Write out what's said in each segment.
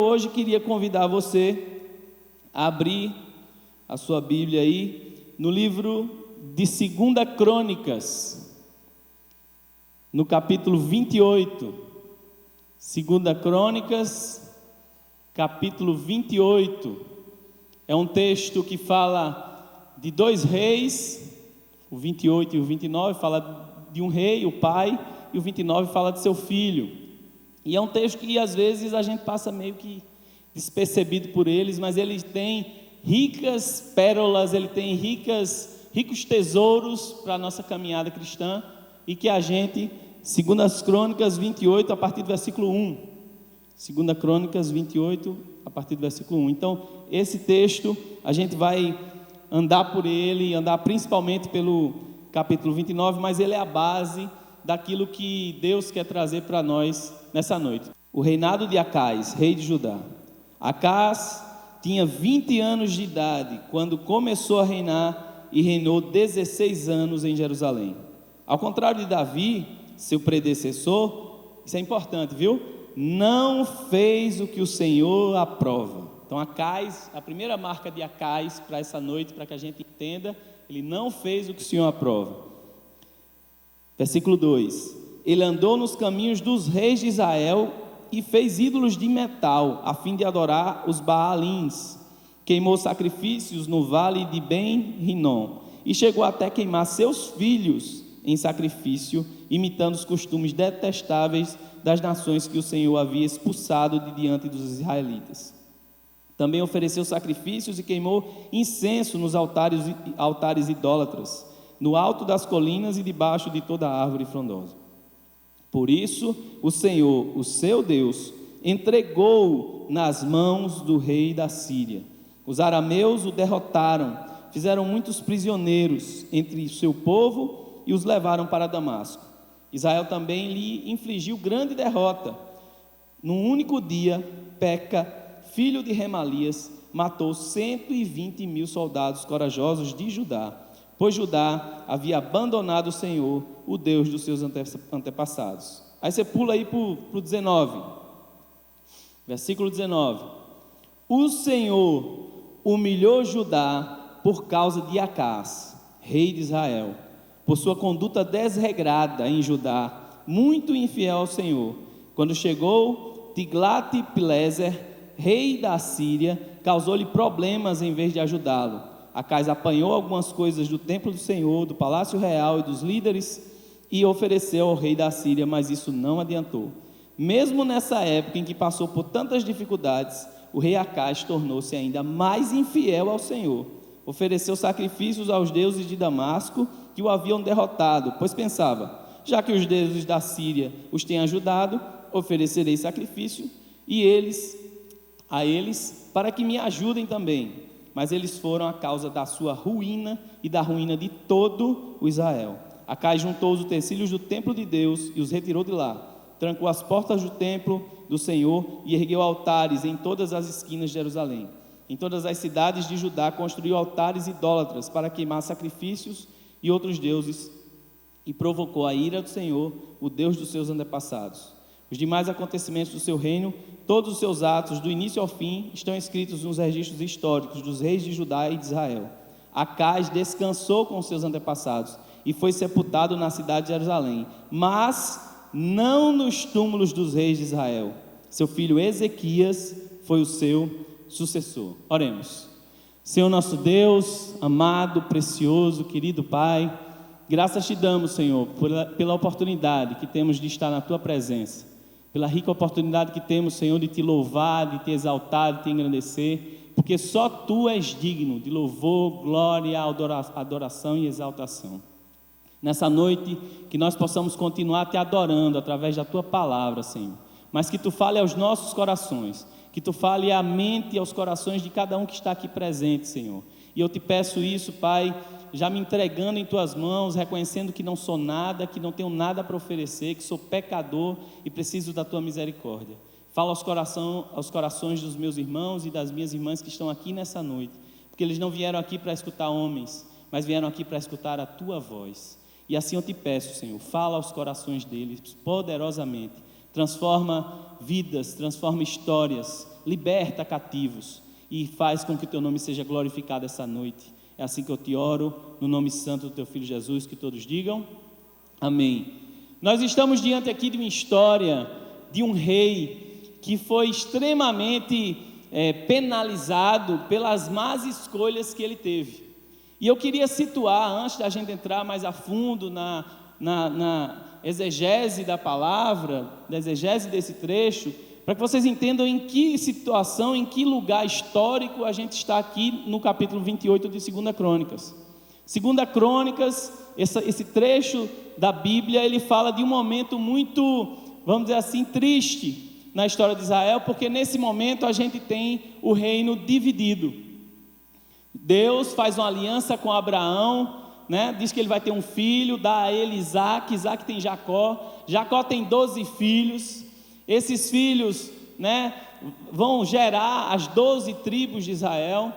hoje queria convidar você a abrir a sua Bíblia aí no livro de 2 Crônicas, no capítulo 28. 2 Crônicas, capítulo 28. É um texto que fala de dois reis, o 28 e o 29 fala de um rei, o pai, e o 29 fala de seu filho. E é um texto que às vezes a gente passa meio que despercebido por eles, mas ele tem ricas pérolas, ele tem ricos tesouros para a nossa caminhada cristã, e que a gente, 2 Crônicas 28, a partir do versículo 1. 2 Crônicas 28, a partir do versículo 1. Então, esse texto, a gente vai andar por ele, andar principalmente pelo capítulo 29, mas ele é a base daquilo que Deus quer trazer para nós nessa noite. O reinado de Acás, rei de Judá. Acás tinha 20 anos de idade quando começou a reinar e reinou 16 anos em Jerusalém. Ao contrário de Davi, seu predecessor, isso é importante, viu? Não fez o que o Senhor aprova. Então Acás, a primeira marca de Acás para essa noite, para que a gente entenda, ele não fez o que o Senhor aprova. Versículo 2: ele andou nos caminhos dos reis de Israel e fez ídolos de metal, a fim de adorar os Baalins. Queimou sacrifícios no vale de Ben-Rinom, e chegou até queimar seus filhos em sacrifício, imitando os costumes detestáveis das nações que o Senhor havia expulsado de diante dos israelitas. Também ofereceu sacrifícios e queimou incenso nos altares idólatras, no alto das colinas e debaixo de toda árvore frondosa. Por isso, o Senhor, o seu Deus, entregou nas mãos do rei da Síria. Os arameus o derrotaram, fizeram muitos prisioneiros entre o seu povo e os levaram para Damasco. Israel também lhe infligiu grande derrota. Num único dia, Peca, filho de Remalias, matou 120.000 soldados corajosos de Judá, pois Judá havia abandonado o Senhor, o Deus dos seus antepassados. Aí você pula aí para o 19, versículo 19. O Senhor humilhou Judá por causa de Acás, rei de Israel, por sua conduta desregrada em Judá, muito infiel ao Senhor. Quando chegou Tiglat-Pileser, rei da Síria, causou-lhe problemas em vez de ajudá-lo. Acás apanhou algumas coisas do templo do Senhor, do palácio real e dos líderes e ofereceu ao rei da Síria, mas isso não adiantou. Mesmo nessa época em que passou por tantas dificuldades, o rei Acás tornou-se ainda mais infiel ao Senhor. Ofereceu sacrifícios aos deuses de Damasco que o haviam derrotado, pois pensava: já que os deuses da Síria os têm ajudado, oferecerei sacrifício a eles para que me ajudem também. Mas eles foram a causa da sua ruína e da ruína de todo o Israel. Acás juntou os utensílios do templo de Deus e os retirou de lá. Trancou as portas do templo do Senhor e ergueu altares em todas as esquinas de Jerusalém. Em todas as cidades de Judá construiu altares idólatras para queimar sacrifícios e outros deuses, e provocou a ira do Senhor, o Deus dos seus antepassados. Os demais acontecimentos do seu reino, todos os seus atos, do início ao fim, estão escritos nos registros históricos dos reis de Judá e de Israel. Acás descansou com seus antepassados e foi sepultado na cidade de Jerusalém, mas não nos túmulos dos reis de Israel. Seu filho Ezequias foi o seu sucessor. Oremos. Senhor nosso Deus, amado, precioso, querido Pai, graças te damos, Senhor, pela oportunidade que temos de estar na Tua presença, pela rica oportunidade que temos, Senhor, de Te louvar, de Te exaltar, de Te engrandecer, porque só Tu és digno de louvor, glória, adoração e exaltação. Nessa noite, que nós possamos continuar Te adorando através da Tua palavra, Senhor, mas que Tu fale aos nossos corações, que Tu fale à mente e aos corações de cada um que está aqui presente, Senhor. E eu Te peço isso, Pai, já me entregando em Tuas mãos, reconhecendo que não sou nada, que não tenho nada para oferecer, que sou pecador e preciso da Tua misericórdia. Fala aos corações dos meus irmãos e das minhas irmãs que estão aqui nessa noite, porque eles não vieram aqui para escutar homens, mas vieram aqui para escutar a Tua voz. E assim eu Te peço, Senhor, fala aos corações deles poderosamente, transforma vidas, transforma histórias, liberta cativos e faz com que o teu nome seja glorificado essa noite. É assim que eu te oro, no nome santo do teu Filho Jesus, que todos digam amém. Nós estamos diante aqui de uma história de um rei que foi extremamente penalizado pelas más escolhas que ele teve. E eu queria situar, antes da gente entrar mais a fundo na exegese da palavra, da exegese desse trecho, para que vocês entendam em que situação, em que lugar histórico a gente está aqui no capítulo 28 de 2 Crônicas. 2 Crônicas, esse trecho da Bíblia, ele fala de um momento muito, vamos dizer assim, triste na história de Israel, porque nesse momento a gente tem o reino dividido. Deus faz uma aliança com Abraão, né? Diz que ele vai ter um filho, dá a ele Isaac, Isaac tem Jacó, Jacó tem 12 filhos, esses filhos, né, vão gerar as 12 tribos de Israel.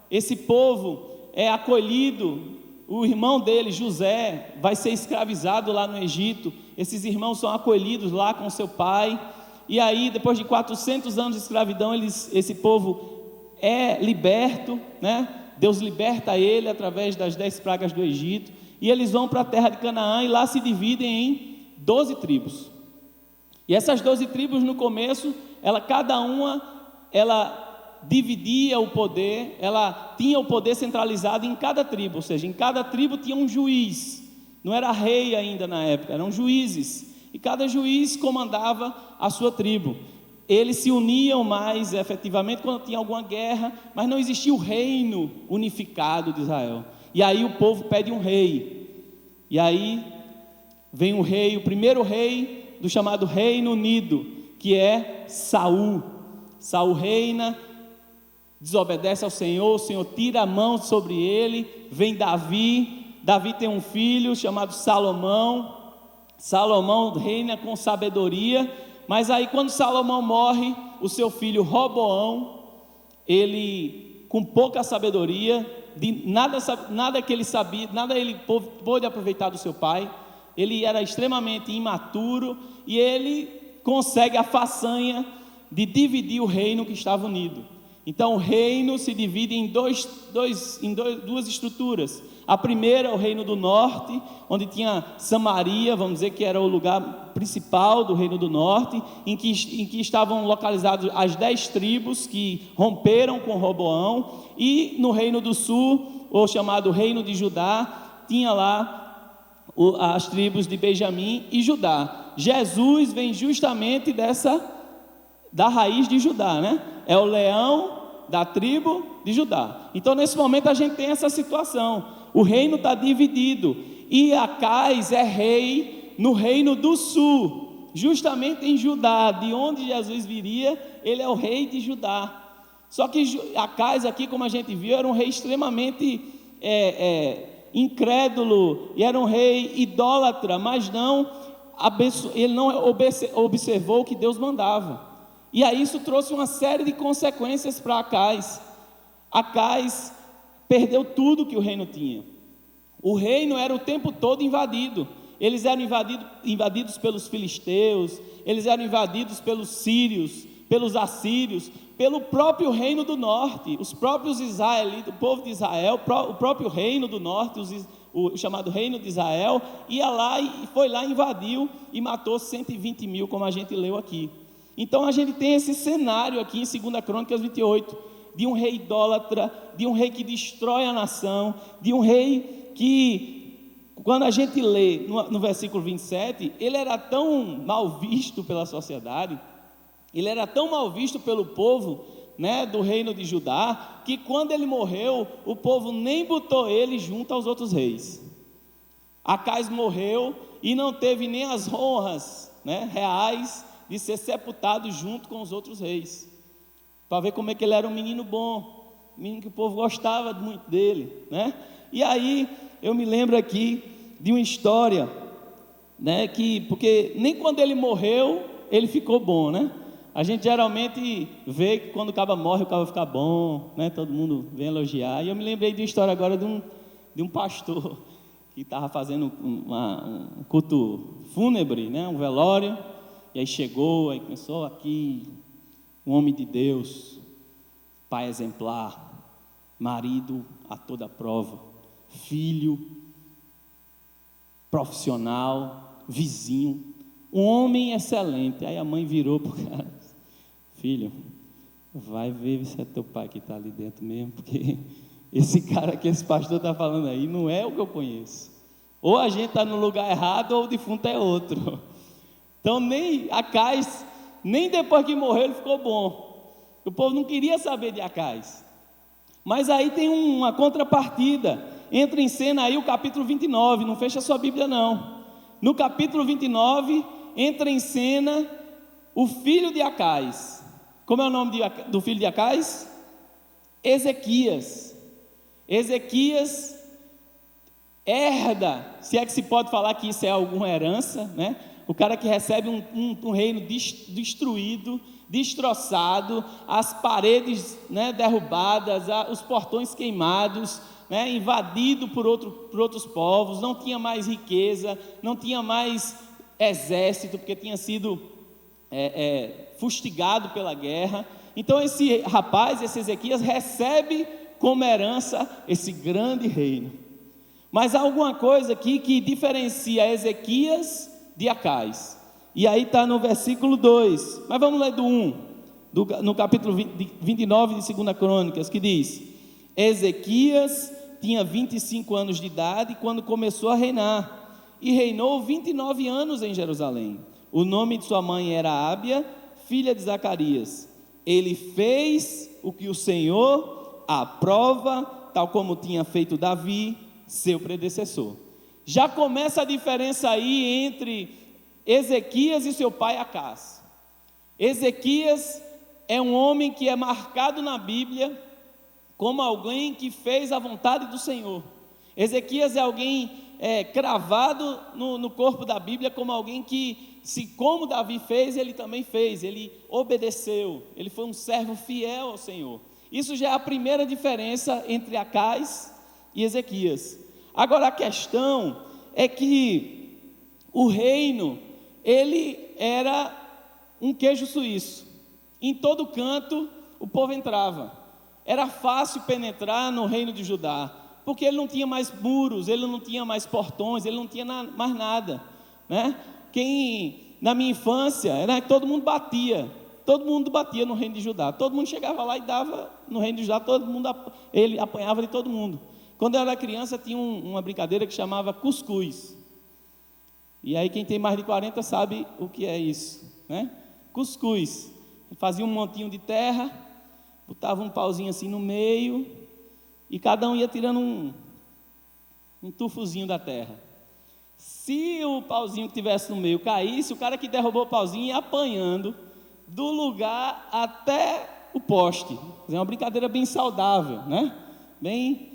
Esse povo é acolhido, o irmão dele, José, vai ser escravizado lá no Egito, esses irmãos são acolhidos lá com seu pai, e aí depois de 400 anos de escravidão, esse povo é liberto, né? Deus liberta ele através das 10 pragas do Egito, e eles vão para a terra de Canaã, e lá se dividem em 12 tribos, e essas 12 tribos no começo, cada uma dividia o poder, ela tinha o poder centralizado em cada tribo, ou seja, em cada tribo tinha um juiz, não era rei ainda na época, eram juízes, e cada juiz comandava a sua tribo. Eles se uniam mais efetivamente quando tinha alguma guerra, mas não existia o reino unificado de Israel. E aí o povo pede um rei, e aí vem o rei, o primeiro rei do chamado Reino Unido, que é Saul. Saul reina, desobedece ao Senhor, o Senhor tira a mão sobre ele, vem Davi tem um filho chamado Salomão. Salomão reina com sabedoria, mas aí quando Salomão morre, o seu filho Roboão, ele com pouca sabedoria, nada que ele sabia, nada ele pôde aproveitar do seu pai, ele era extremamente imaturo, e ele consegue a façanha de dividir o reino que estava unido. Então o reino se divide em duas estruturas. A primeira é o reino do norte, onde tinha Samaria, vamos dizer que era o lugar principal do reino do norte, em que estavam localizadas as 10 tribos que romperam com Roboão, e no reino do sul, ou chamado reino de Judá, tinha lá as tribos de Benjamim e Judá. Jesus vem justamente da raiz de Judá, né? É o leão da tribo de Judá. Então nesse momento a gente tem essa situação, o reino está dividido, e Acais é rei no reino do sul, justamente em Judá, de onde Jesus viria, ele é o rei de Judá. Só que Acais aqui, como a gente viu, era um rei extremamente incrédulo, e era um rei idólatra, mas ele não observou o que Deus mandava, e aí isso trouxe uma série de consequências para Acais. Acais perdeu tudo que o reino tinha. O reino era o tempo todo invadido, eles eram invadidos pelos filisteus, eles eram invadidos pelos sírios, pelos assírios, pelo próprio reino do norte, os próprios israelitas, o povo de Israel, o próprio reino do norte, o chamado reino de Israel, ia lá e foi lá, invadiu e matou 120 mil, como a gente leu aqui. Então a gente tem esse cenário aqui em 2 Crônicas 28, de um rei idólatra, de um rei que destrói a nação, de um rei que, quando a gente lê no versículo 27, ele era tão mal visto pela sociedade, ele era tão mal visto pelo povo, né, do reino de Judá, que quando ele morreu, o povo nem botou ele junto aos outros reis. Acais morreu e não teve nem as honras, né, reais de ser sepultado junto com os outros reis, para ver como é que ele era um menino bom, um menino que o povo gostava muito dele, né? E aí eu me lembro aqui de uma história, né, porque nem quando ele morreu ele ficou bom, né? A gente geralmente vê que quando o cabo morre, o cabo fica bom, né? Todo mundo vem elogiar. E eu me lembrei de uma história agora de um pastor que estava fazendo um culto fúnebre, né? Um velório. E aí chegou, aí começou aqui, um homem de Deus, pai exemplar, marido a toda prova, filho, profissional, vizinho, um homem excelente. Aí a mãe virou para o cara: filho, vai ver se é teu pai que está ali dentro mesmo, porque esse cara que esse pastor está falando aí não é o que eu conheço. Ou a gente está no lugar errado, ou o defunto é outro. Então nem Acais, nem depois que morreu ele ficou bom. O povo não queria saber de Acais. Mas aí tem uma contrapartida. Entra em cena aí o capítulo 29, não fecha sua Bíblia não. No capítulo 29, entra em cena o filho de Acais. Como é o nome do filho de Acais? Ezequias. Ezequias herda, se é que se pode falar que isso é alguma herança, né? O cara que recebe um reino destruído, destroçado, as paredes, né, derrubadas, os portões queimados, né, invadido por outros povos, não tinha mais riqueza, não tinha mais exército, porque tinha sido fustigado pela guerra. Então esse rapaz, esse Ezequias, recebe como herança esse grande reino. Mas há alguma coisa aqui que diferencia Ezequias de Acais. E aí está no versículo 2. Mas vamos ler do 1, no capítulo 29 de 2 Crônicas, que diz: Ezequias tinha 25 anos de idade quando começou a reinar, e reinou 29 anos em Jerusalém. O nome de sua mãe era Ábia, filha de Zacarias. Ele fez o que o Senhor aprova, tal como tinha feito Davi, seu predecessor. Já começa a diferença aí entre Ezequias e seu pai Acás. Ezequias é um homem que é marcado na Bíblia como alguém que fez a vontade do Senhor. Ezequias é alguém cravado no corpo da Bíblia como alguém que, se como Davi fez, ele também fez, ele obedeceu, ele foi um servo fiel ao Senhor. Isso já é a primeira diferença entre Acás e Ezequias. Agora a questão é que o reino, ele era um queijo suíço. Em todo canto o povo entrava. Era fácil penetrar no reino de Judá, porque ele não tinha mais muros, ele não tinha mais portões, ele não tinha mais nada, né? Na minha infância, era que todo mundo batia no reino de Judá, todo mundo chegava lá e dava no reino de Judá, ele apanhava de todo mundo. Quando eu era criança, tinha uma brincadeira que chamava cuscuz. E aí quem tem mais de 40 sabe o que é isso, né? Cuscuz. Fazia um montinho de terra, botava um pauzinho assim no meio, e cada um ia tirando um tufozinho da terra. Se o pauzinho que tivesse no meio caísse, o cara que derrubou o pauzinho ia apanhando do lugar até o poste. É uma brincadeira bem saudável, né? Bem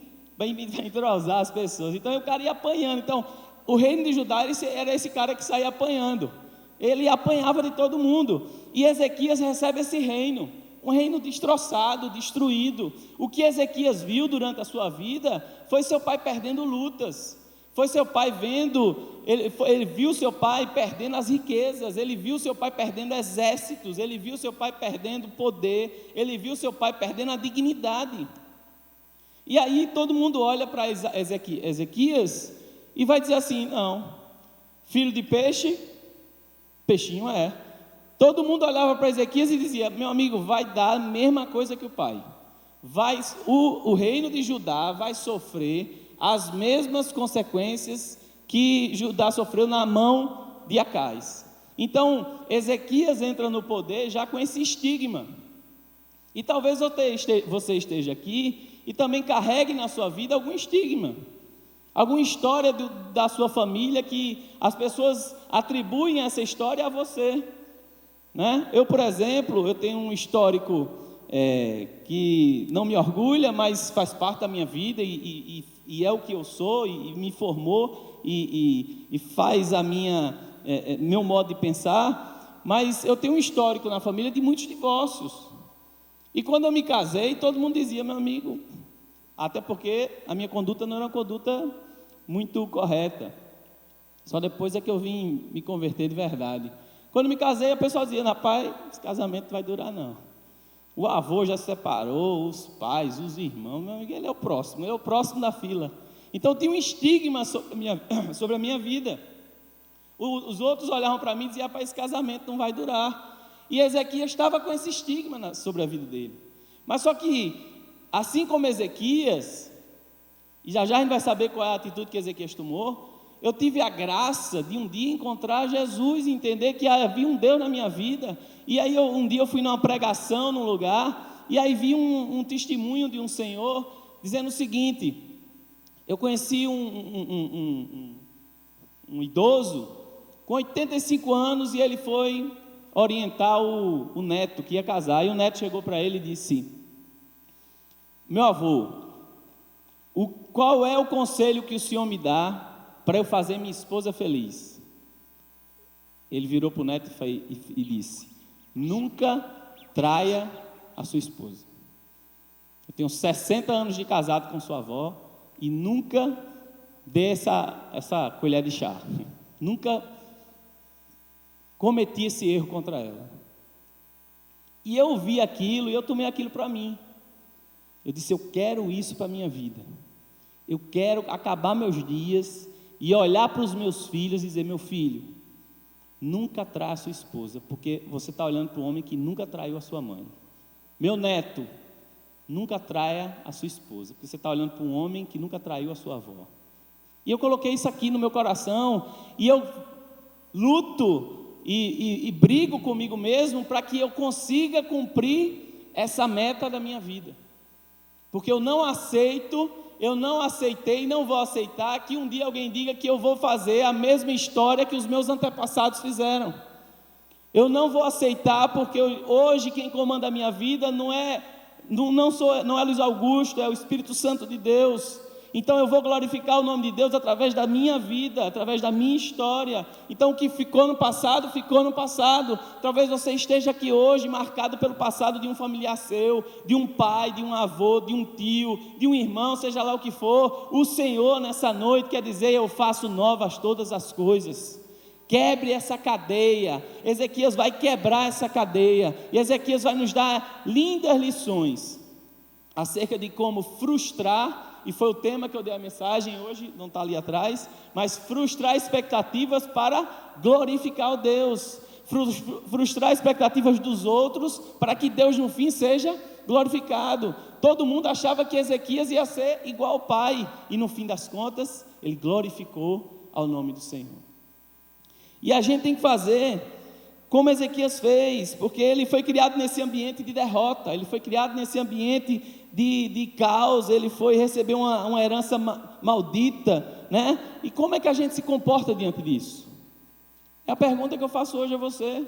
entrosar as pessoas. Então o cara ia apanhando. Então o reino de Judá era esse cara que saía apanhando. Ele apanhava de todo mundo. E Ezequias recebe esse reino, um reino destroçado, destruído. O que Ezequias viu durante a sua vida foi seu pai perdendo lutas. Foi seu pai ele viu seu pai perdendo as riquezas, ele viu seu pai perdendo exércitos, ele viu seu pai perdendo poder, ele viu seu pai perdendo a dignidade. E aí todo mundo olha para Ezequias e vai dizer assim: não, filho de peixe, peixinho é. Todo mundo olhava para Ezequias e dizia: meu amigo, vai dar a mesma coisa que o pai. O reino de Judá vai sofrer as mesmas consequências que Judá sofreu na mão de Acais. Então Ezequias entra no poder já com esse estigma. E talvez você esteja aqui e também carregue na sua vida algum estigma, alguma história da sua família que as pessoas atribuem essa história a você, né? Eu, por exemplo, eu tenho um histórico que não me orgulha, mas faz parte da minha vida e é o que eu sou, e me formou e faz meu modo de pensar. Mas eu tenho um histórico na família de muitos divórcios. E quando eu me casei, todo mundo dizia: meu amigo, até porque a minha conduta não era uma conduta muito correta. Só depois é que eu vim me converter de verdade. Quando me casei, a pessoa dizia: rapaz, esse casamento não vai durar não. O avô já se separou, os pais, os irmãos, meu amigo, ele é o próximo da fila. Então tinha um estigma sobre a minha vida. Os outros olhavam para mim e diziam: rapaz, esse casamento não vai durar. E Ezequias estava com esse estigma sobre a vida dele. Mas só que, assim como Ezequias, e já a gente vai saber qual é a atitude que Ezequias tomou, eu tive a graça de um dia encontrar Jesus e entender que havia um Deus na minha vida. E aí um dia eu fui numa pregação num lugar, e aí vi um testemunho de um senhor dizendo o seguinte: eu conheci um idoso com 85 anos, e ele foi orientar o neto que ia casar, e o neto chegou para ele e disse: meu avô, qual é o conselho que o senhor me dá para eu fazer minha esposa feliz? Ele virou para o neto e disse: nunca traia a sua esposa. Eu tenho 60 anos de casado com sua avó e nunca dei essa colher de chá. Nunca cometi esse erro contra ela. E eu vi aquilo e eu tomei aquilo para mim. Eu disse: eu quero isso para a minha vida. Eu quero acabar meus dias e olhar para os meus filhos e dizer: meu filho, nunca traia a sua esposa, porque você está olhando para um homem que nunca traiu a sua mãe. Meu neto, nunca traia a sua esposa, porque você está olhando para um homem que nunca traiu a sua avó. E eu coloquei isso aqui no meu coração, e eu luto e brigo comigo mesmo para que eu consiga cumprir essa meta da minha vida, porque eu não aceitei e não vou aceitar que um dia alguém diga que eu vou fazer a mesma história que os meus antepassados fizeram. Eu não vou aceitar, porque hoje quem comanda a minha vida não é Luiz Augusto, é o Espírito Santo de Deus. Então eu vou glorificar o nome de Deus através da minha vida, através da minha história. Então o que ficou no passado, ficou no passado. Talvez você esteja aqui hoje marcado pelo passado de um familiar seu, de um pai, de um avô, de um tio, de um irmão, seja lá o que for. O Senhor nessa noite quer dizer: eu faço novas todas as coisas. Quebre essa cadeia. Ezequias vai quebrar essa cadeia, e Ezequias vai nos dar lindas lições acerca de como frustrar. E foi o tema que eu dei a mensagem hoje, não está ali atrás, mas frustrar expectativas para glorificar o Deus, frustrar expectativas dos outros, para que Deus no fim seja glorificado. Todo mundo achava que Ezequias ia ser igual ao pai, e no fim das contas, ele glorificou ao nome do Senhor. E a gente tem que fazer como Ezequias fez, porque ele foi criado nesse ambiente de derrota, ele foi criado nesse ambiente de caos, ele foi receber uma herança maldita, né? E como é que a gente se comporta diante disso? É a pergunta que eu faço hoje a você.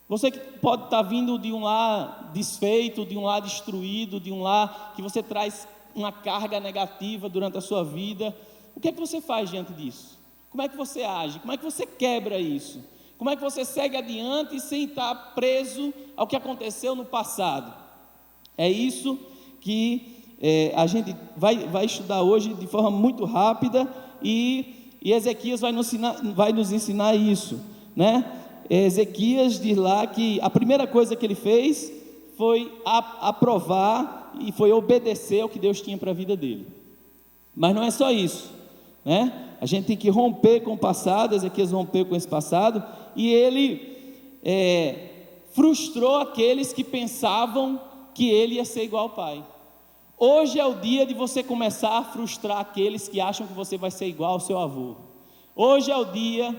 Você que pode estar vindo de um lar desfeito, de um lar destruído, de um lar que você traz uma carga negativa durante a sua vida, o que é que você faz diante disso? Como é que você age? Como é que você quebra isso? Como é que você segue adiante sem estar preso ao que aconteceu no passado? É isso que a gente vai estudar hoje de forma muito rápida, e Ezequias vai nos ensinar isso, né? Ezequias diz lá que a primeira coisa que ele fez foi aprovar e foi obedecer ao que Deus tinha para a vida dele. Mas não é só isso, né? A gente tem que romper com o passado. Ezequias rompeu com esse passado, e ele frustrou aqueles que pensavam que ele ia ser igual ao pai. Hoje é o dia de você começar a frustrar aqueles que acham que você vai ser igual ao seu avô. Hoje é o dia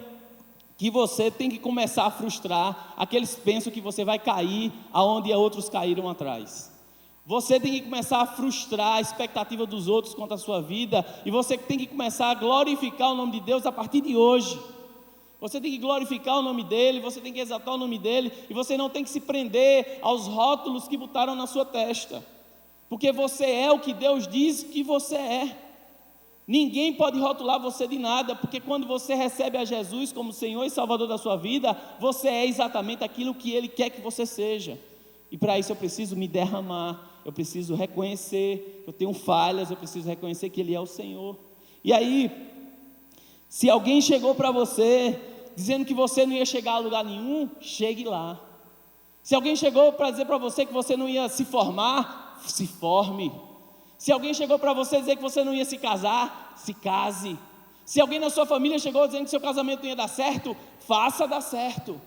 que você tem que começar a frustrar aqueles que pensam que você vai cair aonde outros caíram atrás. Você tem que começar a frustrar a expectativa dos outros quanto à sua vida, e você tem que começar a glorificar o nome de Deus a partir de hoje. Você tem que glorificar o nome dele, você tem que exaltar o nome dele, e você não tem que se prender aos rótulos que botaram na sua testa, porque você é o que Deus diz que você é. Ninguém pode rotular você de nada, porque quando você recebe a Jesus como Senhor e Salvador da sua vida, você é exatamente aquilo que Ele quer que você seja. E para isso eu preciso me derramar, eu preciso reconhecer que eu tenho falhas, eu preciso reconhecer que Ele é o Senhor. E aí, se alguém chegou para você dizendo que você não ia chegar a lugar nenhum, chegue lá. Se alguém chegou para dizer para você que você não ia se formar, se forme. Se alguém chegou para você dizer que você não ia se casar, se case. Se alguém na sua família chegou dizendo que seu casamento não ia dar certo, faça dar certo.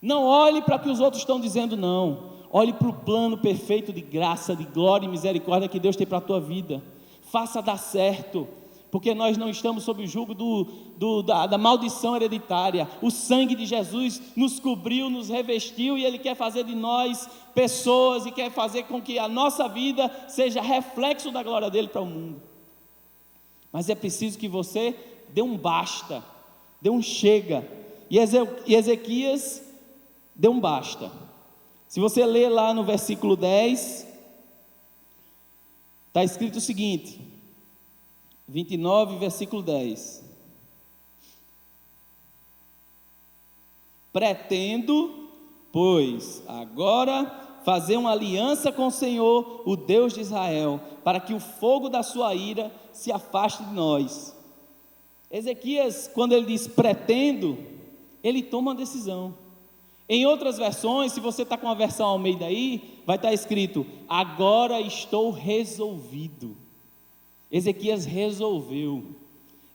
Não olhe para o que os outros estão dizendo, não. Olhe para o plano perfeito de graça, de glória e misericórdia que Deus tem para a tua vida. Faça dar certo, porque nós não estamos sob o jugo da maldição hereditária. O sangue de Jesus nos cobriu, nos revestiu, e Ele quer fazer de nós pessoas, e quer fazer com que a nossa vida seja reflexo da glória dEle para o mundo. Mas é preciso que você dê um basta, dê um chega, e Ezequias deu um basta. Se você ler lá no versículo 10, está escrito o seguinte, 29, versículo 10. Pretendo, pois, agora fazer uma aliança com o Senhor, o Deus de Israel, para que o fogo da sua ira se afaste de nós. Ezequias, quando ele diz pretendo, ele toma uma decisão. Em outras versões, se você está com a versão Almeida aí, vai estar escrito, agora estou resolvido. Ezequias resolveu,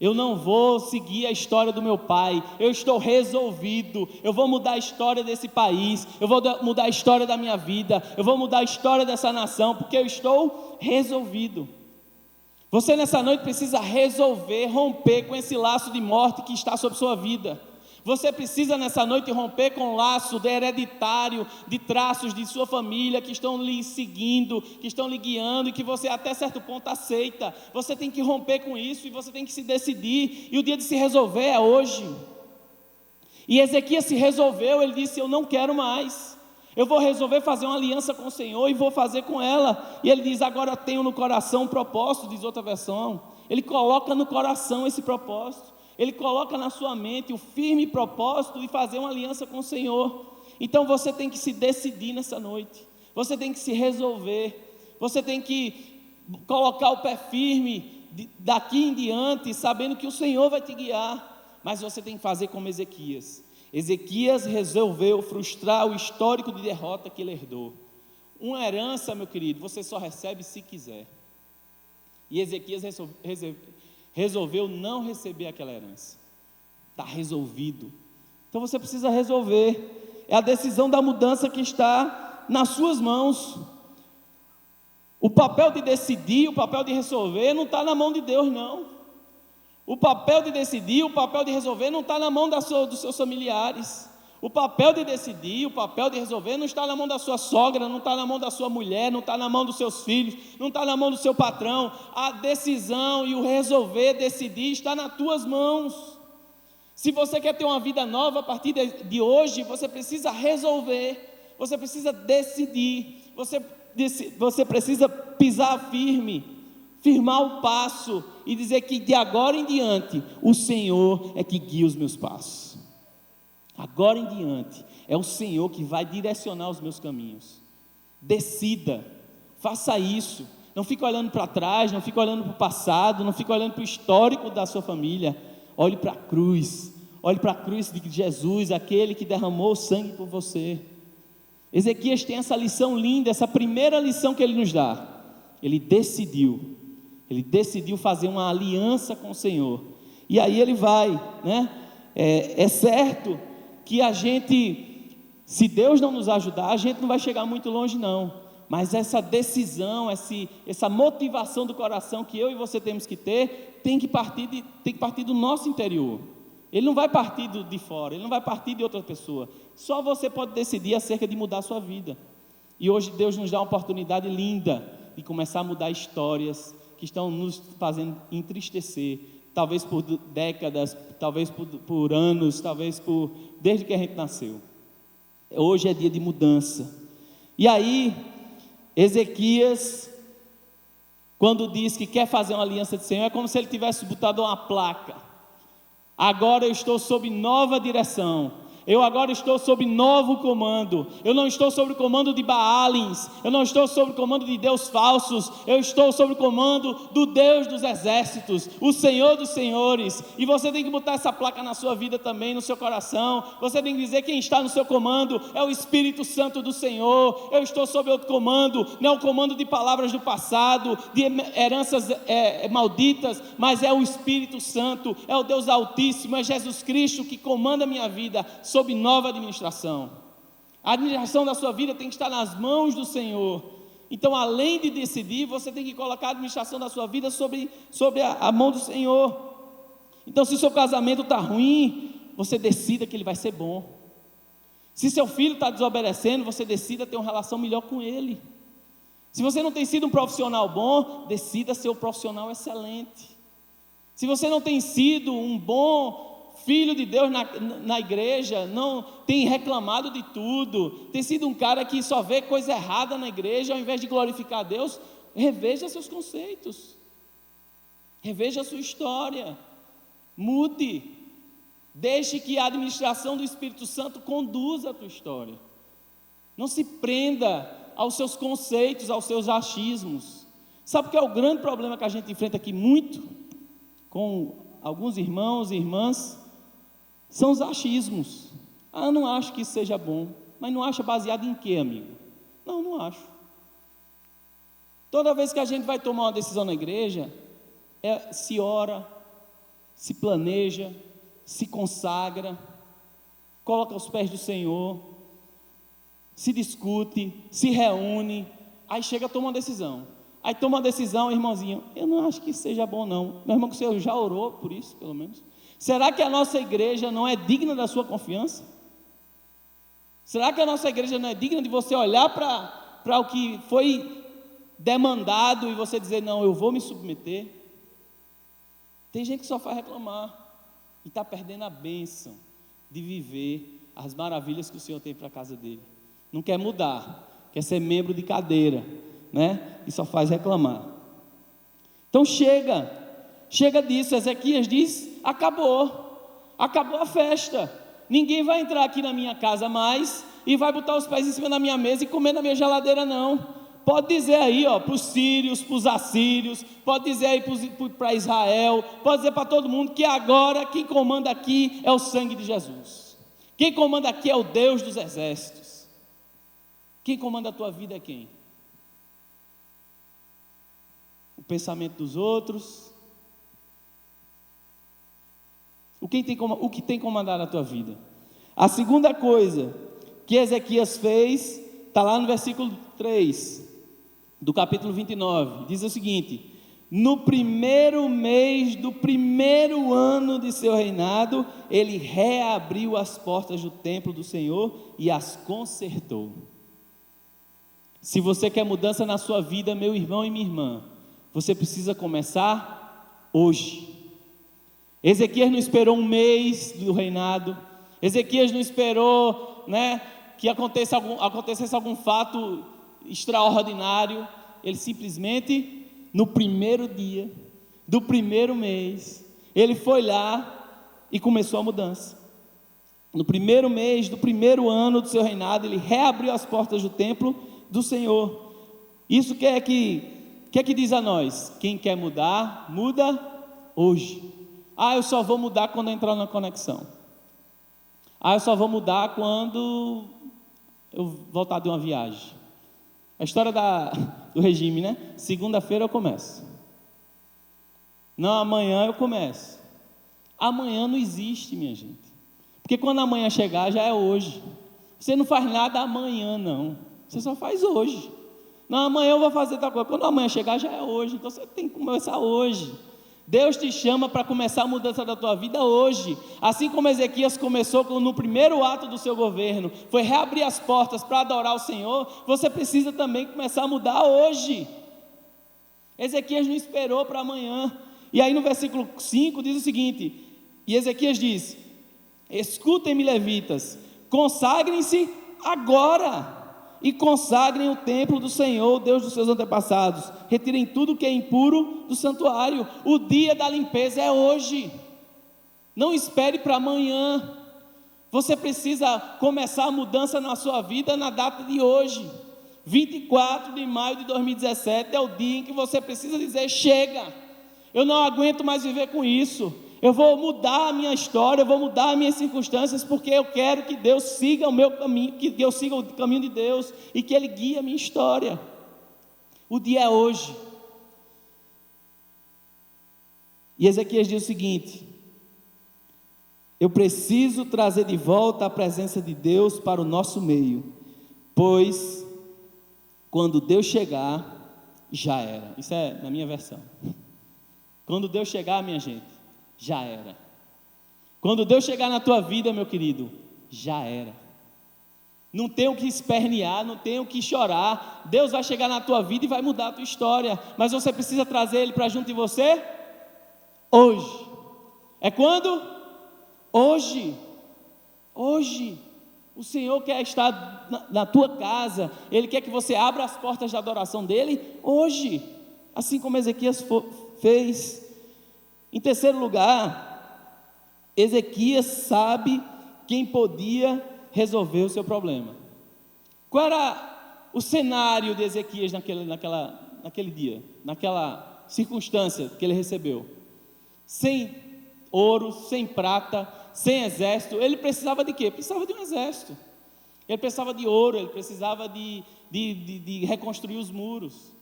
eu não vou seguir a história do meu pai, eu estou resolvido, eu vou mudar a história desse país, eu vou mudar a história da minha vida, eu vou mudar a história dessa nação, porque eu estou resolvido. Você nessa noite precisa resolver, romper com esse laço de morte que está sobre sua vida. Você precisa nessa noite romper com o laço hereditário, de traços de sua família que estão lhe seguindo, que estão lhe guiando e que você até certo ponto aceita. Você tem que romper com isso e você tem que se decidir, e o dia de se resolver é hoje. E Ezequias se resolveu, ele disse, eu não quero mais, eu vou resolver fazer uma aliança com o Senhor e vou fazer com ela. E ele diz, agora tenho no coração um propósito, diz outra versão. Ele coloca no coração esse propósito. Ele coloca na sua mente o firme propósito de fazer uma aliança com o Senhor. Então você tem que se decidir nessa noite, você tem que se resolver, você tem que colocar o pé firme daqui em diante, sabendo que o Senhor vai te guiar. Mas você tem que fazer como Ezequias. Ezequias resolveu frustrar o histórico de derrota que ele herdou. Uma herança, meu querido, você só recebe se quiser. E Ezequias resolveu não receber aquela herança. Está resolvido. Então você precisa resolver. É a decisão da mudança que está nas suas mãos. O papel de decidir, o papel de resolver não está na mão de Deus, não. O papel de decidir, o papel de resolver não está na mão dos seus familiares. O papel de decidir, o papel de resolver não está na mão da sua sogra, não está na mão da sua mulher, não está na mão dos seus filhos, não está na mão do seu patrão. A decisão e o resolver, decidir, está nas tuas mãos. Se você quer ter uma vida nova a partir de hoje, você precisa resolver, você precisa decidir, você precisa pisar firme, firmar o passo e dizer que de agora em diante, o Senhor é que guia os meus passos. Agora em diante, é o Senhor que vai direcionar os meus caminhos. Decida, faça isso. Não fique olhando para trás, não fique olhando para o passado, não fique olhando para o histórico da sua família. Olhe para a cruz, olhe para a cruz de Jesus, aquele que derramou o sangue por você. Ezequias tem essa lição linda, essa primeira lição que ele nos dá. Ele decidiu fazer uma aliança com o Senhor. E aí ele vai, né? É certo que a gente, se Deus não nos ajudar, a gente não vai chegar muito longe não, mas essa decisão, essa motivação do coração que eu e você temos que ter, tem que partir do nosso interior. Ele não vai partir de fora, ele não vai partir de outra pessoa. Só você pode decidir acerca de mudar a sua vida. E hoje Deus nos dá uma oportunidade linda de começar a mudar histórias que estão nos fazendo entristecer, talvez por décadas, talvez por anos, talvez desde que a gente nasceu. Hoje é dia de mudança. E aí, Ezequias, quando diz que quer fazer uma aliança de Senhor, é como se ele tivesse botado uma placa. Agora eu estou sob nova direção. Eu agora estou sob novo comando. Eu não estou sob o comando de Baalins. Eu não estou sob o comando de Deus falsos. Eu estou sob o comando do Deus dos exércitos, o Senhor dos senhores. E você tem que botar essa placa na sua vida também, no seu coração. Você tem que dizer: quem está no seu comando é o Espírito Santo do Senhor. Eu estou sob outro comando, não é o comando de palavras do passado, de heranças malditas, mas é o Espírito Santo, é o Deus Altíssimo, é Jesus Cristo que comanda a minha vida sob nova administração. A administração da sua vida tem que estar nas mãos do Senhor. Então, além de decidir, você tem que colocar a administração da sua vida sobre a mão do Senhor. Então, se o seu casamento está ruim, você decida que ele vai ser bom. Se seu filho está desobedecendo, você decida ter uma relação melhor com ele. Se você não tem sido um profissional bom, decida ser um profissional excelente. Se você não tem sido um bom filho de Deus na igreja, não tem reclamado de tudo, tem sido um cara que só vê coisa errada na igreja, ao invés de glorificar a Deus, reveja seus conceitos, reveja a sua história, mude, deixe que a administração do Espírito Santo conduza a tua história. Não se prenda aos seus conceitos, aos seus achismos. Sabe o que é o grande problema que a gente enfrenta aqui muito, com alguns irmãos e irmãs? São os achismos. Eu não acho que isso seja bom. Mas não acha baseado em quê, amigo? Não acho. Toda vez que a gente vai tomar uma decisão na igreja, se ora, se planeja, se consagra, coloca aos pés do Senhor, se discute, se reúne, aí chega a tomar uma decisão. Aí toma uma decisão, irmãozinho, eu não acho que isso seja bom não. Meu irmão, que você já orou por isso, pelo menos? Será que a nossa igreja não é digna da sua confiança? Será que a nossa igreja não é digna de você olhar para o que foi demandado e você dizer: não, eu vou me submeter? Tem gente que só faz reclamar e está perdendo a bênção de viver as maravilhas que o Senhor tem para a casa dele. Não quer mudar, quer ser membro de cadeira, né? E só faz reclamar. Então chega disso. Ezequias diz: acabou a festa. Ninguém vai entrar aqui na minha casa mais e vai botar os pés em cima da minha mesa e comer na minha geladeira, não. Pode dizer aí, para os sírios, para os assírios, pode dizer aí para Israel, pode dizer para todo mundo que agora quem comanda aqui é o sangue de Jesus. Quem comanda aqui é o Deus dos exércitos. Quem comanda a tua vida é quem? O pensamento dos outros? O que tem comandado a tua vida? A segunda coisa que Ezequias fez, está lá no versículo 3, do capítulo 29, diz o seguinte: no primeiro mês do primeiro ano de seu reinado, ele reabriu as portas do templo do Senhor e as consertou. Se você quer mudança na sua vida, meu irmão e minha irmã, você precisa começar hoje. Ezequias não esperou um mês do reinado. Ezequias não esperou, que acontecesse algum fato extraordinário. Ele simplesmente, no primeiro dia do primeiro mês, ele foi lá e começou a mudança. No primeiro mês do primeiro ano do seu reinado, ele reabriu as portas do templo do Senhor. Isso quer que diz a nós: quem quer mudar, muda hoje. Eu só vou mudar quando entrar na conexão. Eu só vou mudar quando eu voltar de uma viagem. A história do regime, Segunda-feira eu começo. Não, amanhã eu começo. Amanhã não existe, minha gente. Porque quando amanhã chegar, já é hoje. Você não faz nada amanhã, não. Você só faz hoje. Não, amanhã eu vou fazer tal coisa. Quando amanhã chegar, já é hoje. Então você tem que começar hoje. Deus te chama para começar a mudança da tua vida hoje. Assim como Ezequias começou no primeiro ato do seu governo, foi reabrir as portas para adorar o Senhor, você precisa também começar a mudar hoje. Ezequias não esperou para amanhã. E aí no versículo 5 diz o seguinte: e Ezequias diz: escutem-me, levitas, consagrem-se agora e consagrem o templo do Senhor, Deus dos seus antepassados. Retirem tudo que é impuro do santuário. O dia da limpeza é hoje. Não espere para amanhã. Você precisa começar a mudança na sua vida na data de hoje. 24 de maio de 2017 é o dia em que você precisa dizer: chega, eu não aguento mais viver com isso. Eu vou mudar a minha história, eu vou mudar as minhas circunstâncias, porque eu quero que Deus siga o meu caminho, que eu siga o caminho de Deus e que Ele guie a minha história. O dia é hoje. E Ezequias diz o seguinte: eu preciso trazer de volta a presença de Deus para o nosso meio, pois quando Deus chegar, já era. Isso é na minha versão. Quando Deus chegar, minha gente, já era. Quando Deus chegar na tua vida, meu querido, já era. Não tem o que espernear, não tem o que chorar. Deus vai chegar na tua vida e vai mudar a tua história, mas você precisa trazer Ele para junto de você hoje. É quando? Hoje. Hoje. O Senhor quer estar na tua casa, Ele quer que você abra as portas de adoração dEle hoje, assim como Ezequias fez. Em terceiro lugar, Ezequias sabe quem podia resolver o seu problema. Qual era o cenário de Ezequias naquele dia, naquela circunstância que ele recebeu? Sem ouro, sem prata, sem exército. Ele precisava de quê? Precisava de um exército. Ele precisava de ouro, ele precisava de reconstruir os muros.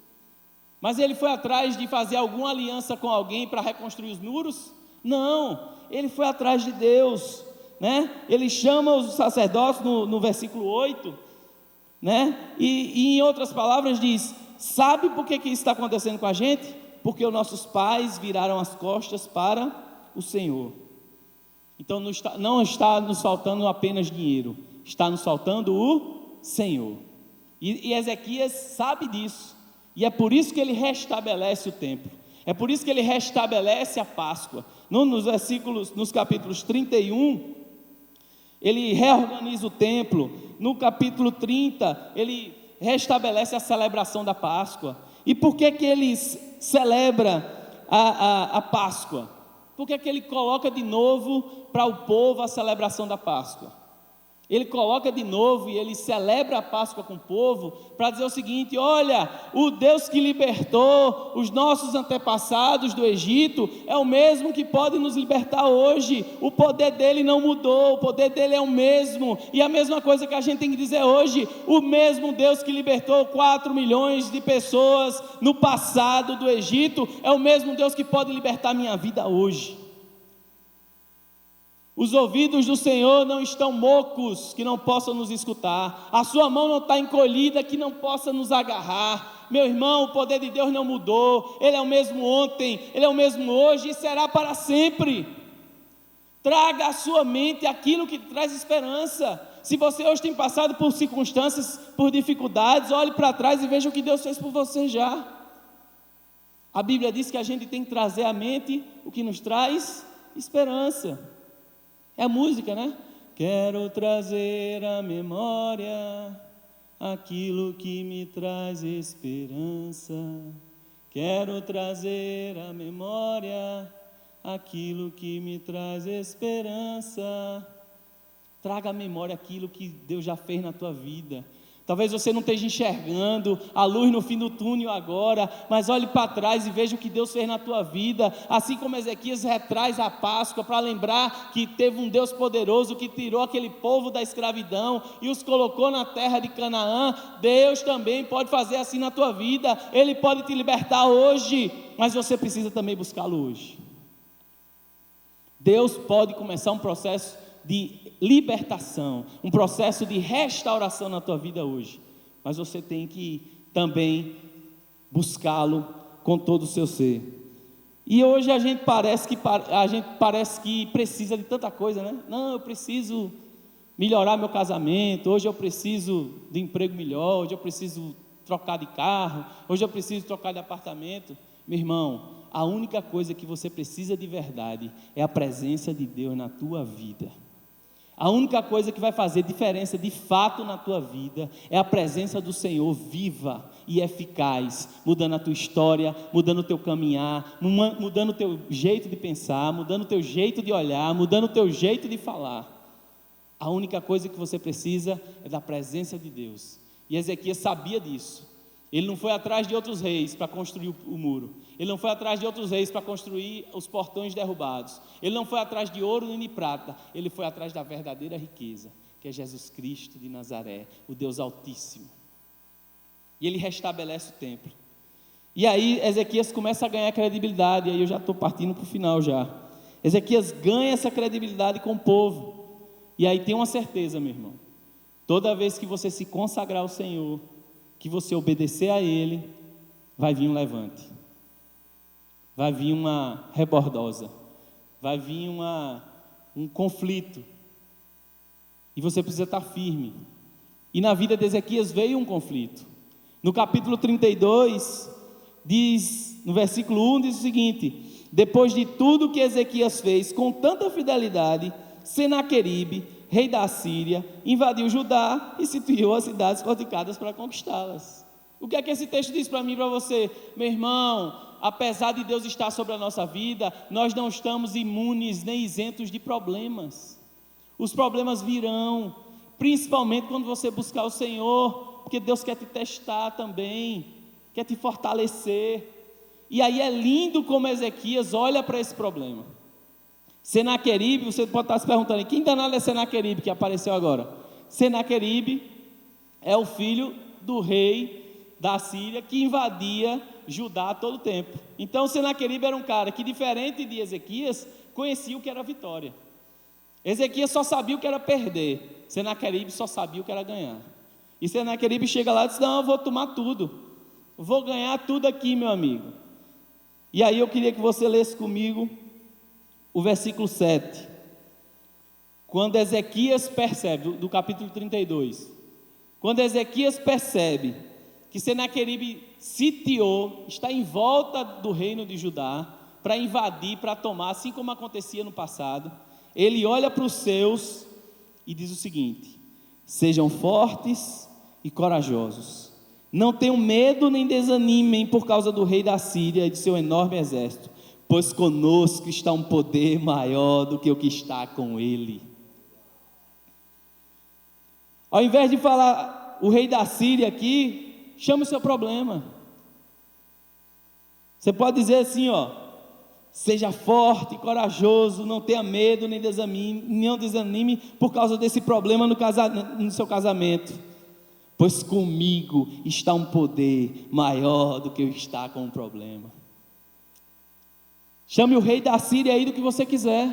Mas ele foi atrás de fazer alguma aliança com alguém para reconstruir os muros? Não, ele foi atrás de Deus, né? Ele chama os sacerdotes no versículo 8, né? E em outras palavras diz: sabe por que isso está acontecendo com a gente? Porque os nossos pais viraram as costas para o Senhor. Então não está nos faltando apenas dinheiro, está nos faltando o Senhor. E Ezequias sabe disso. E é por isso que ele restabelece o templo. É por isso que ele restabelece a Páscoa. Nos capítulos 31, ele reorganiza o templo. No capítulo 30, ele restabelece a celebração da Páscoa. E por que ele celebra a Páscoa? Por que ele coloca de novo para o povo a celebração da Páscoa? Ele coloca de novo e ele celebra a Páscoa com o povo para dizer o seguinte: olha, o Deus que libertou os nossos antepassados do Egito é o mesmo que pode nos libertar hoje. O poder dele não mudou, o poder dele é o mesmo. E a mesma coisa que a gente tem que dizer hoje: o mesmo Deus que libertou 4 milhões de pessoas no passado do Egito é o mesmo Deus que pode libertar minha vida hoje. Os ouvidos do Senhor não estão mocos, que não possam nos escutar. A sua mão não está encolhida, que não possa nos agarrar. Meu irmão, o poder de Deus não mudou. Ele é o mesmo ontem, Ele é o mesmo hoje e será para sempre. Traga à sua mente aquilo que traz esperança. Se você hoje tem passado por circunstâncias, por dificuldades, olhe para trás e veja o que Deus fez por você já. A Bíblia diz que a gente tem que trazer à mente o que nos traz esperança. É a música, né? Quero trazer à memória aquilo que me traz esperança. Quero trazer à memória aquilo que me traz esperança. Traga à memória aquilo que Deus já fez na tua vida. Talvez você não esteja enxergando a luz no fim do túnel agora, mas olhe para trás e veja o que Deus fez na tua vida. Assim como Ezequias retraz a Páscoa para lembrar que teve um Deus poderoso que tirou aquele povo da escravidão e os colocou na terra de Canaã. Deus também pode fazer assim na tua vida. Ele pode te libertar hoje, mas você precisa também buscá-lo hoje. Deus pode começar um processo de libertação, um processo de restauração na tua vida hoje, mas você tem que também buscá-lo com todo o seu ser. E hoje a gente parece que precisa de tanta coisa, né? Não, eu preciso melhorar meu casamento, hoje eu preciso de emprego melhor, hoje eu preciso trocar de carro, hoje eu preciso trocar de apartamento. Meu irmão, a única coisa que você precisa de verdade é a presença de Deus na tua vida. A única coisa que vai fazer diferença de fato na tua vida é a presença do Senhor viva e eficaz, mudando a tua história, mudando o teu caminhar, mudando o teu jeito de pensar, mudando o teu jeito de olhar, mudando o teu jeito de falar. A única coisa que você precisa é da presença de Deus. E Ezequias sabia disso. Ele não foi atrás de outros reis para construir o muro. Ele não foi atrás de outros reis para construir os portões derrubados. Ele não foi atrás de ouro nem de prata. Ele foi atrás da verdadeira riqueza, que é Jesus Cristo de Nazaré, o Deus Altíssimo. E ele restabelece o templo. E aí Ezequias começa a ganhar credibilidade. E aí eu já estou partindo para o final já. Ezequias ganha essa credibilidade com o povo. E aí tem uma certeza, meu irmão. Toda vez que você se consagrar ao Senhor, que você obedecer a Ele, vai vir um levante, vai vir uma rebordosa, vai vir um conflito, e você precisa estar firme. E na vida de Ezequias veio um conflito. No capítulo 32, diz, no versículo 1, diz o seguinte: depois de tudo que Ezequias fez com tanta fidelidade, Senaqueribe, rei da Síria, invadiu Judá e sitiou as cidades fortificadas para conquistá-las. O que é que esse texto diz para mim e para você? Meu irmão, apesar de Deus estar sobre a nossa vida, nós não estamos imunes nem isentos de problemas. Os problemas virão, principalmente quando você buscar o Senhor, porque Deus quer te testar também, quer te fortalecer. E aí é lindo como Ezequias olha para esse problema. Senaqueribe, você pode estar se perguntando, quem danado é Senaqueribe que apareceu agora? Senaqueribe é o filho do rei da Síria que invadia Judá a todo tempo. Então Senaqueribe era um cara que, diferente de Ezequias, conhecia o que era vitória. Ezequias só sabia o que era perder, Senaqueribe só sabia o que era ganhar. E Senaqueribe chega lá e diz: não, eu vou tomar tudo, vou ganhar tudo aqui, meu amigo. E aí eu queria que você lesse comigo o versículo 7, quando Ezequias percebe, do capítulo 32, quando Ezequias percebe que Senaqueribe sitiou, está em volta do reino de Judá, para invadir, para tomar, assim como acontecia no passado, ele olha para os seus e diz o seguinte: sejam fortes e corajosos, não tenham medo nem desanimem por causa do rei da Síria e de seu enorme exército, pois conosco está um poder maior do que o que está com ele. Ao invés de falar o rei da Síria aqui, chama o seu problema. Você pode dizer assim, seja forte e corajoso, não tenha medo nem desanime por causa desse problema no seu casamento, pois comigo está um poder maior do que o que está com o problema. Chame o rei da Síria aí do que você quiser.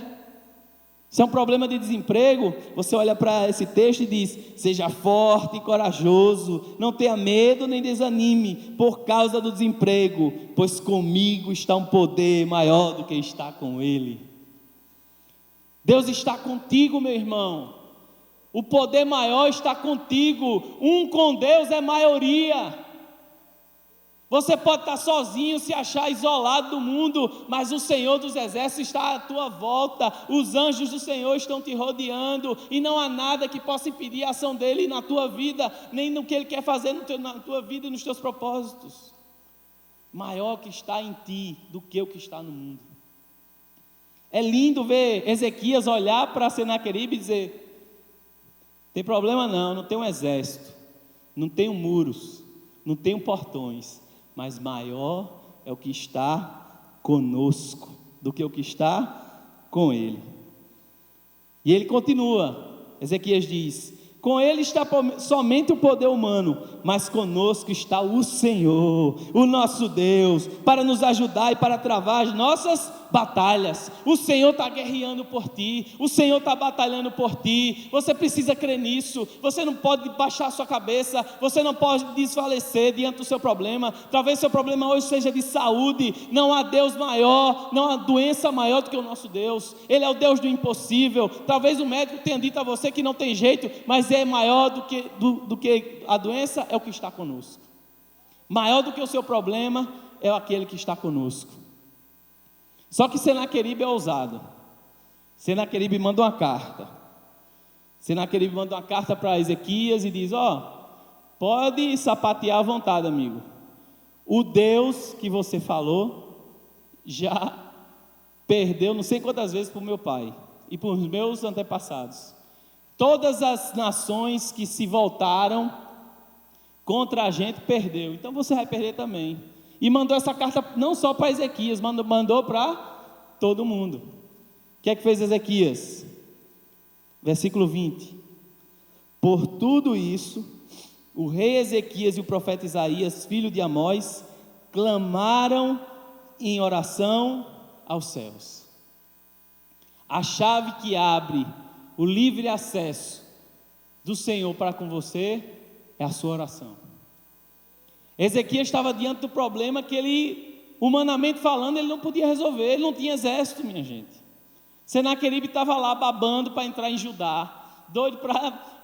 Se é um problema de desemprego, você olha para esse texto e diz: seja forte e corajoso, não tenha medo nem desanime por causa do desemprego, pois comigo está um poder maior do que está com ele. Deus está contigo, meu irmão. O poder maior está contigo. Um com Deus é maioria. Você pode estar sozinho, se achar isolado do mundo, mas o Senhor dos Exércitos está à tua volta, os anjos do Senhor estão te rodeando, e não há nada que possa impedir a ação dele na tua vida, nem no que ele quer fazer na tua vida e nos teus propósitos. Maior que está em ti do que o que está no mundo. É lindo ver Ezequias olhar para Senaqueribe e dizer: tem problema não tenho um exército, não tenho muros, não tenho portões, mas maior é o que está conosco do que o que está com ele. E ele continua, Ezequias diz: com ele está somente o poder humano, mas conosco está o Senhor, o nosso Deus, para nos ajudar e para travar as nossas batalhas. O Senhor está guerreando por ti, o Senhor está batalhando por ti. Você precisa crer nisso. Você não pode baixar a sua cabeça, você não pode desfalecer diante do seu problema. Talvez seu problema hoje seja de saúde. Não há Deus maior, não há doença maior do que o nosso Deus. Ele é o Deus do impossível. Talvez o médico tenha dito a você que não tem jeito, mas é maior do que a doença, é o que está conosco. Maior do que o seu problema é aquele que está conosco. Só que Senaqueribe é ousado. Senaqueribe manda uma carta. Senaqueribe manda uma carta para Ezequias e diz: pode sapatear à vontade, amigo. O Deus que você falou já perdeu não sei quantas vezes para o meu pai e para os meus antepassados. Todas as nações que se voltaram contra a gente perdeu, então você vai perder também. E mandou essa carta não só para Ezequias, mandou para todo mundo. O que é que fez Ezequias? Versículo 20: por tudo isso, o rei Ezequias e o profeta Isaías, filho de Amós, clamaram em oração aos céus. A chave que abre o livre acesso do Senhor para com você é a sua oração. Ezequias estava diante do problema que ele, humanamente falando, ele não podia resolver. Ele não tinha exército, minha gente. Senaqueribe estava lá babando para entrar em Judá, doido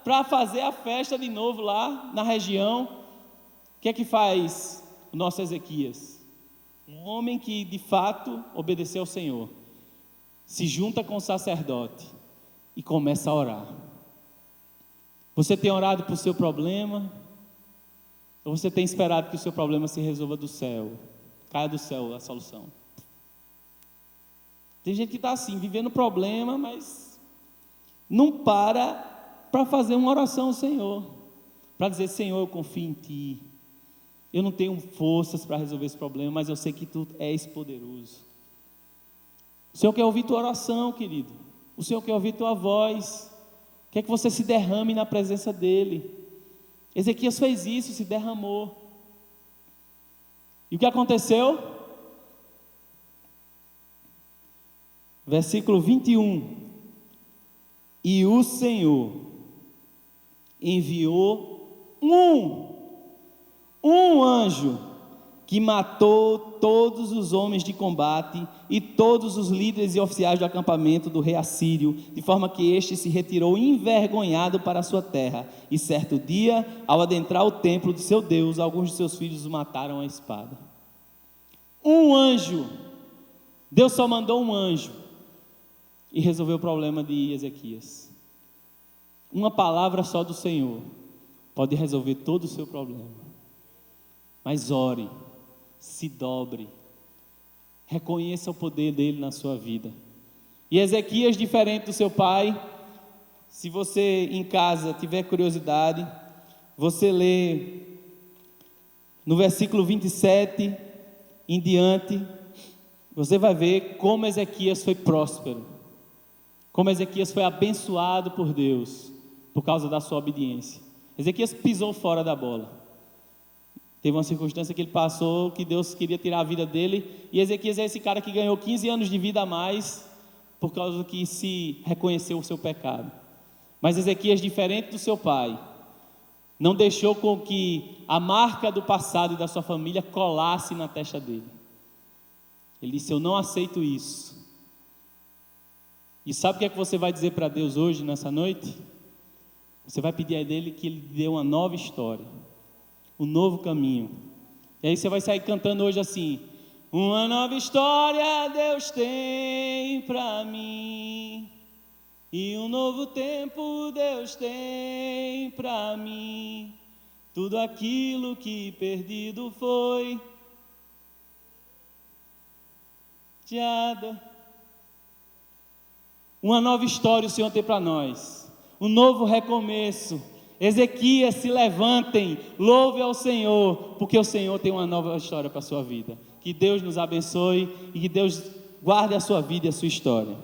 para fazer a festa de novo lá na região. O que é que faz o nosso Ezequias? Um homem que de fato obedeceu ao Senhor, se junta com o sacerdote e começa a orar. Você tem orado por seu problema? Ou você tem esperado que o seu problema se resolva do céu? Caia do céu a solução. Tem gente que está assim, vivendo problema, mas não para fazer uma oração ao Senhor, para dizer: Senhor, eu confio em Ti. Eu não tenho forças para resolver esse problema, mas eu sei que Tu és poderoso. O Senhor quer ouvir tua oração, querido. O Senhor quer ouvir tua voz. Quer que você se derrame na presença dEle. Ezequias fez isso, se derramou. E o que aconteceu? Versículo 21. E o Senhor enviou um anjo que matou todos os homens de combate e todos os líderes e oficiais do acampamento do rei assírio, de forma que este se retirou envergonhado para a sua terra. E certo dia, ao adentrar o templo de seu Deus, alguns de seus filhos o mataram à espada. Um anjo. Deus só mandou um anjo e resolveu o problema de Ezequias. Uma palavra só do Senhor pode resolver todo o seu problema. Mas ore, se dobre, reconheça o poder dele na sua vida. E Ezequias, diferente do seu pai, se você em casa tiver curiosidade, você lê no versículo 27 em diante, você vai ver como Ezequias foi próspero, como Ezequias foi abençoado por Deus, por causa da sua obediência. Ezequias pisou fora da bola. Teve uma circunstância que ele passou, que Deus queria tirar a vida dele, e Ezequias é esse cara que ganhou 15 anos de vida a mais, por causa do que se reconheceu o seu pecado. Mas Ezequias, diferente do seu pai, não deixou com que a marca do passado e da sua família colasse na testa dele. Ele disse: eu não aceito isso. E sabe o que é que você vai dizer para Deus hoje, nessa noite? Você vai pedir a dele que ele dê uma nova história, um novo caminho. E aí você vai sair cantando hoje assim: uma nova história Deus tem para mim, e um novo tempo Deus tem para mim. Tudo aquilo que perdido foi, uma nova história o Senhor tem para nós, um novo recomeço. Ezequias, se levantem, louve ao Senhor, porque o Senhor tem uma nova história para a sua vida. Que Deus nos abençoe e que Deus guarde a sua vida e a sua história.